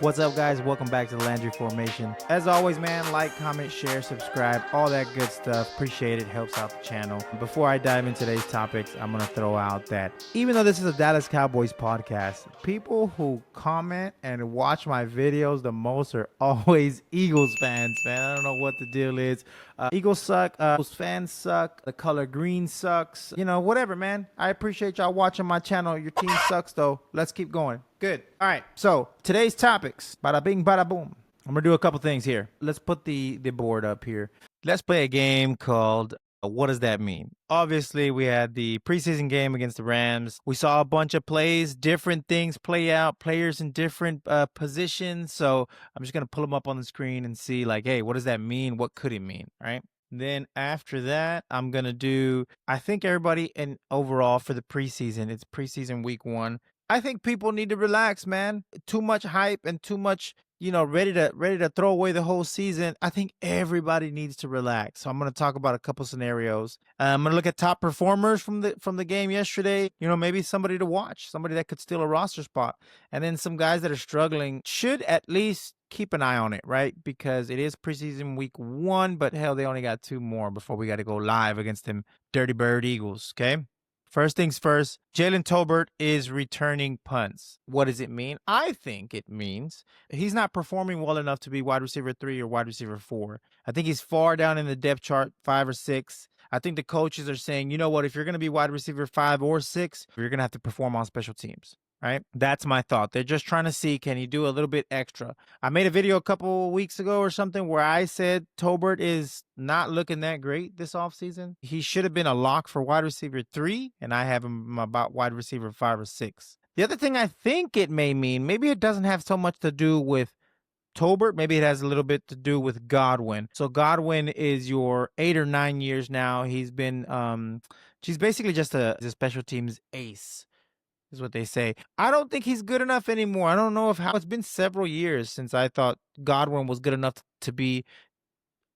What's up, guys? Welcome back to the Landry Formation. As always, man, like, comment, share, subscribe, all that good stuff. Appreciate it. Helps out the channel. Before I dive into today's topics, I'm going to throw out that even though this is a Dallas Cowboys podcast, people who comment and watch my videos the most are always Eagles fans, man. I don't know what the deal is. Eagles suck. Eagles fans suck. The color green sucks. You know, whatever, man. I appreciate y'all watching my channel. Your team sucks, though. Let's keep going. Good. All right. So today's topics. Bada bing, bada boom. I'm going to do a couple things here. Let's put the board up here. Let's play a game called What Does That Mean? Obviously, we had the preseason game against the Rams. We saw a bunch of plays, different things play out, players in different positions. So I'm just going to pull them up on the screen and see like, hey, what does that mean? What could it mean? Right. Then after that, I'm going to do, I think everybody in overall for the preseason, it's preseason week 1. I think people need to relax, man. Too much hype and too much, ready to throw away the whole season. I think everybody needs to relax. So I'm going to talk about a couple scenarios. I'm going to look at top performers from the game yesterday. Maybe somebody to watch, somebody that could steal a roster spot. And then some guys that are struggling should at least keep an eye on it, right? Because it is preseason week 1, but hell, they only got 2 more before we got to go live against them Dirty Bird Eagles, okay? First things first, Jalen Tolbert is returning punts. What does it mean? I think it means he's not performing well enough to be wide receiver 3 or wide receiver 4. I think he's far down in the depth chart, 5 or 6. I think the coaches are saying, you know what, if you're going to be wide receiver 5 or 6, you're going to have to perform on special teams. Right? That's my thought. They're just trying to see, can he do a little bit extra? I made a video a couple weeks ago or something where I said Tolbert is not looking that great this offseason. He should have been a lock for wide receiver 3, and I have him about wide receiver 5 or 6. The other thing I think it may mean, maybe it doesn't have so much to do with Tolbert, maybe it has a little bit to do with Godwin. So Godwin is your 8 or 9 years now. He's been, she's basically just a special teams ace. Is what they say. I don't think he's good enough anymore. I don't know it's been several years since I thought Godwin was good enough to be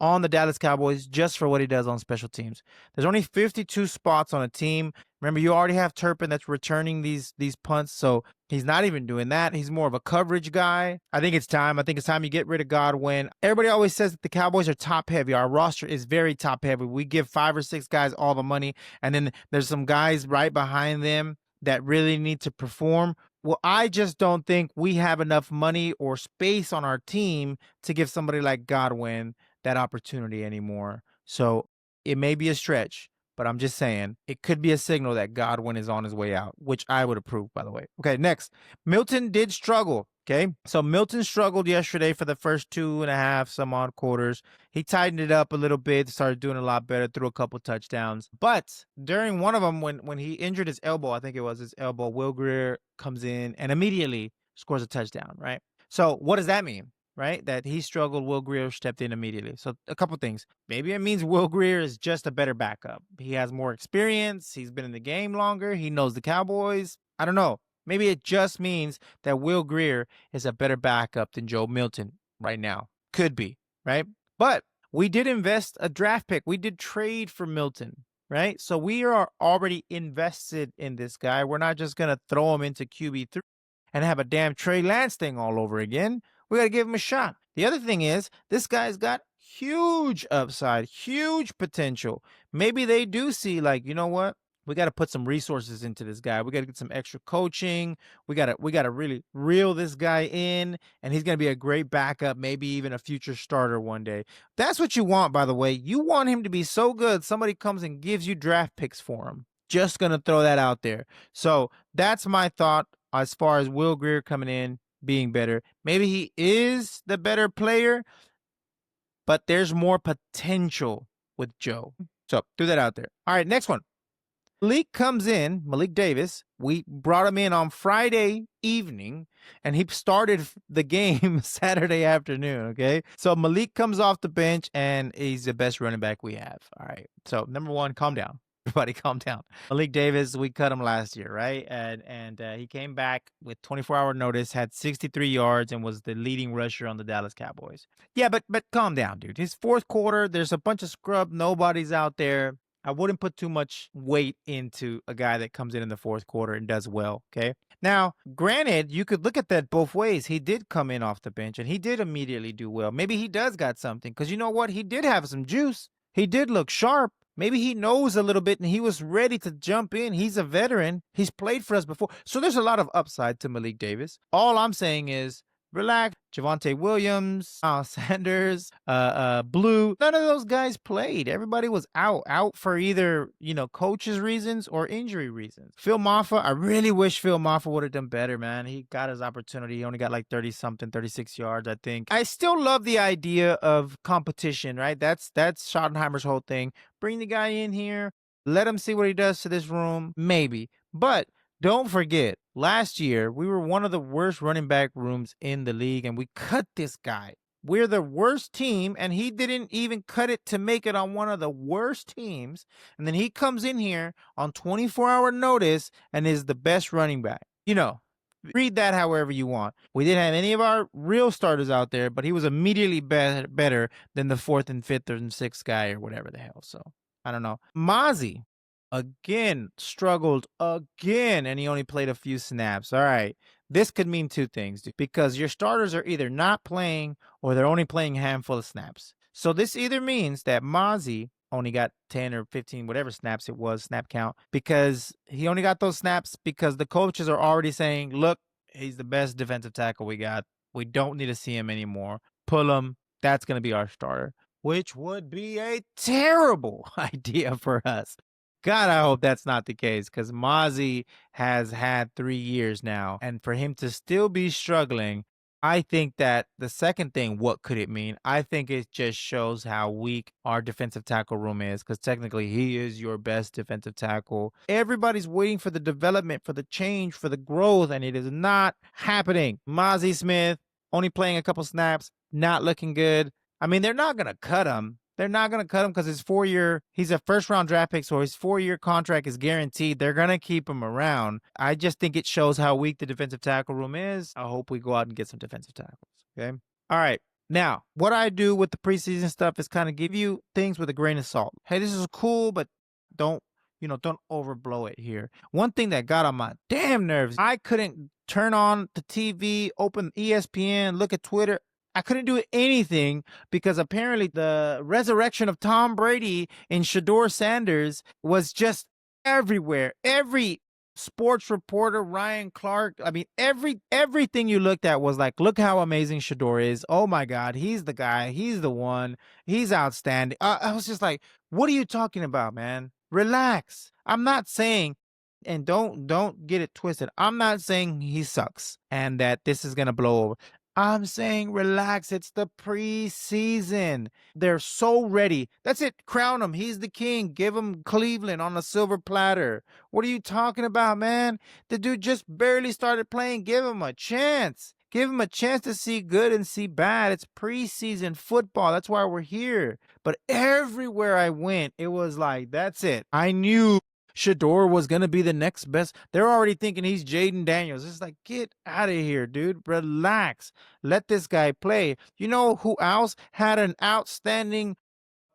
on the Dallas Cowboys just for what he does on special teams. There's only 52 spots on a team. Remember, you already have Turpin that's returning these punts, so he's not even doing that. He's more of a coverage guy. I think it's time. I think it's time you get rid of Godwin. Everybody always says that the Cowboys are top heavy. Our roster is very top heavy. We give 5 or 6 guys all the money, and then there's some guys right behind them that really need to perform. Well, I just don't think we have enough money or space on our team to give somebody like Godwin that opportunity anymore. So it may be a stretch, but I'm just saying it could be a signal that Godwin is on his way out, which I would approve, by the way. Okay, next. Milton did struggle. Okay, so Milton struggled yesterday for the first 2.5 some odd quarters. He tightened it up a little bit, started doing a lot better, threw a couple touchdowns. But during one of them, when he injured his elbow, I think it was his elbow, Will Grier comes in and immediately scores a touchdown, right? So what does that mean, right? That he struggled, Will Grier stepped in immediately. So a couple things. Maybe it means Will Grier is just a better backup. He has more experience. He's been in the game longer. He knows the Cowboys. I don't know. Maybe it just means that Will Grier is a better backup than Joe Milton right now. Could be, right? But we did invest a draft pick. We did trade for Milton, right? So we are already invested in this guy. We're not just going to throw him into QB3 and have a damn Trey Lance thing all over again. We got to give him a shot. The other thing is, this guy's got huge upside, huge potential. Maybe they do see like, you know what? We got to put some resources into this guy. We got to get some extra coaching. We got to really reel this guy in, and he's going to be a great backup, maybe even a future starter one day. That's what you want, by the way. You want him to be so good, somebody comes and gives you draft picks for him. Just going to throw that out there. So that's my thought as far as Will Grier coming in, being better. Maybe he is the better player, but there's more potential with Joe. So threw that out there. All right, next one. Malik comes in, Malik Davis. We brought him in on Friday evening, and he started the game Saturday afternoon, okay? So Malik comes off the bench, and he's the best running back we have. All right, so number one, calm down. Everybody calm down. Malik Davis, we cut him last year, right? And he came back with 24-hour notice, had 63 yards, and was the leading rusher on the Dallas Cowboys. Yeah, but calm down, dude. His fourth quarter, there's a bunch of scrub. Nobody's out there. I wouldn't put too much weight into a guy that comes in the fourth quarter and does well. Okay. Now, granted, you could look at that both ways. He did come in off the bench and he did immediately do well. Maybe he does got something because you know what? He did have some juice. He did look sharp. Maybe he knows a little bit and he was ready to jump in. He's a veteran. He's played for us before. So there's a lot of upside to Malik Davis. All I'm saying is relax. Javonte Williams, Sanders, Blue. None of those guys played. Everybody was out for either, coaches' reasons or injury reasons. Phil Maffa, I really wish Phil Maffa would have done better, man. He got his opportunity. He only got like 30-something, 36 yards, I think. I still love the idea of competition, right? That's Schottenheimer's whole thing. Bring the guy in here. Let him see what he does to this room. Maybe. But don't forget, last year, we were one of the worst running back rooms in the league, and we cut this guy. We're the worst team, and he didn't even cut it to make it on one of the worst teams. And then he comes in here on 24-hour notice and is the best running back. Read that however you want. We didn't have any of our real starters out there, but he was immediately better than the fourth and fifth and sixth guy or whatever the hell. So, I don't know. Mozzie. Again, struggled again, and he only played a few snaps. All right, this could mean two things because your starters are either not playing or they're only playing a handful of snaps. So this either means that Mozzie only got 10 or 15, whatever snaps it was, snap count, because he only got those snaps because the coaches are already saying, look, he's the best defensive tackle we got. We don't need to see him anymore. Pull him. That's going to be our starter, which would be a terrible idea for us. God, I hope that's not the case because Mozzie has had 3 years now. And for him to still be struggling, I think that the second thing, what could it mean? I think it just shows how weak our defensive tackle room is because technically he is your best defensive tackle. Everybody's waiting for the development, for the change, for the growth, and it is not happening. Mozzie Smith only playing a couple snaps, not looking good. I mean, they're not going to cut him. They're not going to cut him because he's a first-round draft pick, so his 4-year contract is guaranteed. They're going to keep him around. I just think it shows how weak the defensive tackle room is. I hope we go out and get some defensive tackles, okay? All right. Now, what I do with the preseason stuff is kind of give you things with a grain of salt. Hey, this is cool, but don't overblow it here. One thing that got on my damn nerves, I couldn't turn on the TV, open ESPN, look at Twitter. I couldn't do anything because apparently the resurrection of Tom Brady in Shedeur Sanders was just everywhere. Every sports reporter, Ryan Clark, I mean, everything you looked at was like, look how amazing Shedeur is. Oh my God, he's the guy. He's the one. He's outstanding. I was just like, what are you talking about, man? Relax. I'm not saying, and don't get it twisted, I'm not saying he sucks and that this is going to blow over. I'm saying relax. It's the preseason. They're so ready. That's it. Crown him. He's the king. Give him Cleveland on a silver platter. What are you talking about, man? The dude just barely started playing. Give him a chance. Give him a chance to see good and see bad. It's preseason football. That's why we're here. But everywhere I went, it was like, that's it. I knew Shedeur was going to be the next best. They're already thinking he's Jaden Daniels. It's like, get out of here, dude. Relax. Let this guy play. You know who else had an outstanding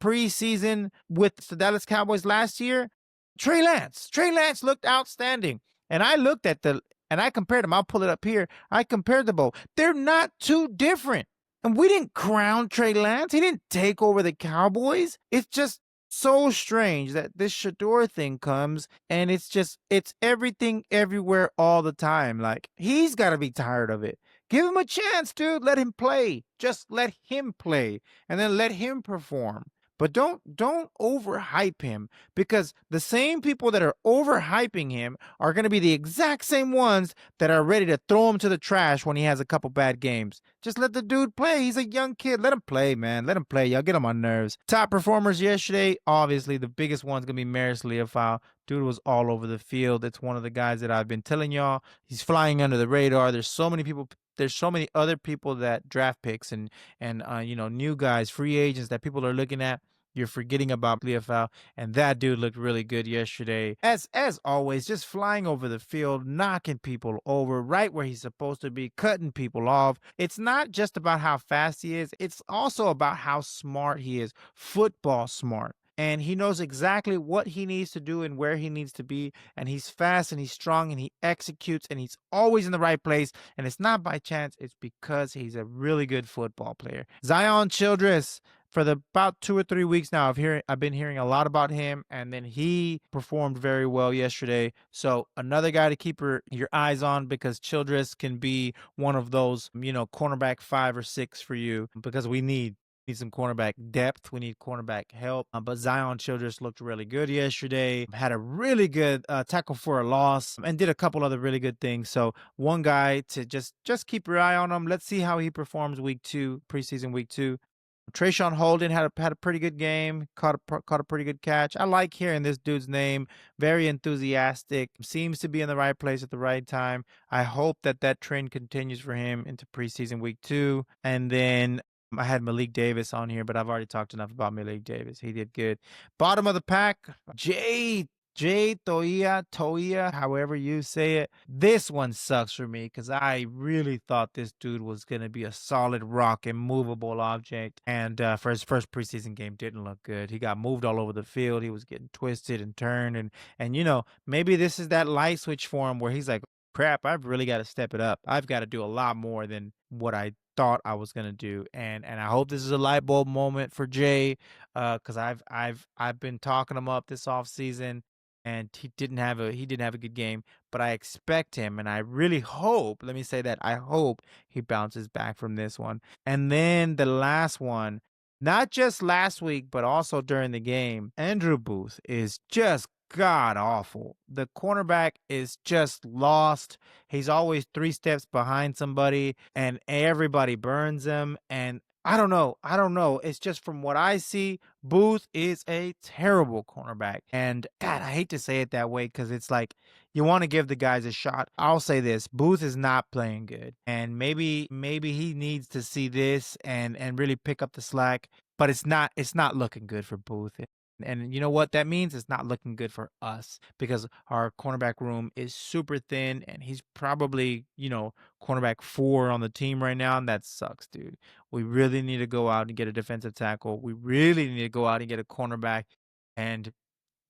preseason with the Dallas Cowboys last year? Trey Lance. Trey Lance looked outstanding. And I looked at and I compared them. I'll pull it up here. I compared them both. They're not too different. And we didn't crown Trey Lance. He didn't take over the Cowboys. It's just so strange that this Shedeur thing comes and it's everything everywhere all the time. Like, he's got to be tired of it. Give him a chance, dude. Let him play. Just let him play and then let him perform. But don't overhype him because the same people that are overhyping him are going to be the exact same ones that are ready to throw him to the trash when he has a couple bad games. Just let the dude play. He's a young kid. Let him play, man. Let him play. Y'all get him on nerves. Top performers yesterday, obviously the biggest one's going to be Maris Leofau. Dude was all over the field. It's one of the guys that I've been telling y'all. He's flying under the radar. There's so many other people that draft picks and new guys, free agents that people are looking at. You're forgetting about Leofau, and that dude looked really good yesterday. As always, just flying over the field, knocking people over right where he's supposed to be, cutting people off. It's not just about how fast he is. It's also about how smart he is, football smart. and he knows exactly what he needs to do and where he needs to be. And he's fast and he's strong and he executes and he's always in the right place. And it's not by chance, it's because he's a really good football player. Zion Childress, for the about 2 or 3 weeks now, I've been hearing a lot about him, and then he performed very well yesterday. So another guy to keep your eyes on, because Childress can be one of those, cornerback 5 or 6 for you, because we need some cornerback depth. We need cornerback help. But Zion Childress looked really good yesterday. Had a really good tackle for a loss and did a couple other really good things. So one guy to just keep your eye on him. Let's see how he performs week 2, preseason week 2. Trayshawn Holden had a pretty good game, caught a pretty good catch. I like hearing this dude's name. Very enthusiastic, seems to be in the right place at the right time. I hope that trend continues for him into preseason week 2. And then I had Malik Davis on here, but I've already talked enough about Malik Davis. He did good. Bottom of the pack, Toia, however you say it. This one sucks for me because I really thought this dude was going to be a solid rock and movable object. And for his first preseason game, didn't look good. He got moved all over the field. He was getting twisted and turned. And maybe this is that light switch for him where he's like, crap, I've really got to step it up. I've got to do a lot more than what I thought I was gonna do, and I hope this is a light bulb moment for Jay, because I've been talking him up this offseason, and he didn't have a good game, but I expect him, and I really hope. Let me say that I hope he bounces back from this one. And then the last one, not just last week, but also during the game, Andrew Booth is just god awful. The cornerback is just lost. He's always 3 steps behind somebody, and everybody burns him. And I don't know. It's just from what I see, Booth is a terrible cornerback. And God, I hate to say it that way because it's like you want to give the guys a shot. I'll say this: Booth is not playing good, and maybe he needs to see this and really pick up the slack. But it's not looking good for Booth. And you know what that means? It's not looking good for us because our cornerback room is super thin, and he's probably, cornerback 4 on the team right now. And that sucks, dude. We really need to go out and get a defensive tackle. We really need to go out and get a cornerback. And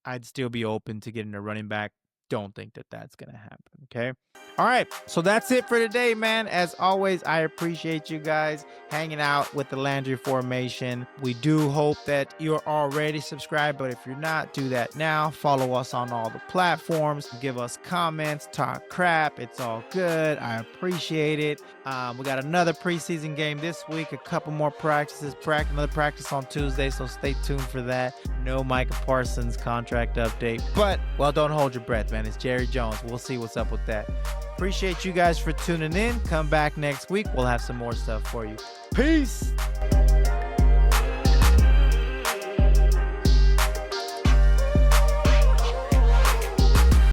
I'd still be open to getting a running back. Don't think that's going to happen. Okay. All right. So that's it for today, man. As always, I appreciate you guys hanging out with the Landry Formation. We do hope that you're already subscribed, but if you're not, do that now. Follow us on all the platforms. Give us comments, talk crap. It's all good. I appreciate it. We got another preseason game this week, a couple more practices, another practice on Tuesday, so stay tuned for that. No Micah Parsons contract update, but, well, don't hold your breath, man. It's Jerry Jones. We'll see what's up with that. Appreciate you guys for tuning in. Come back next week. We'll have some more stuff for you. Peace.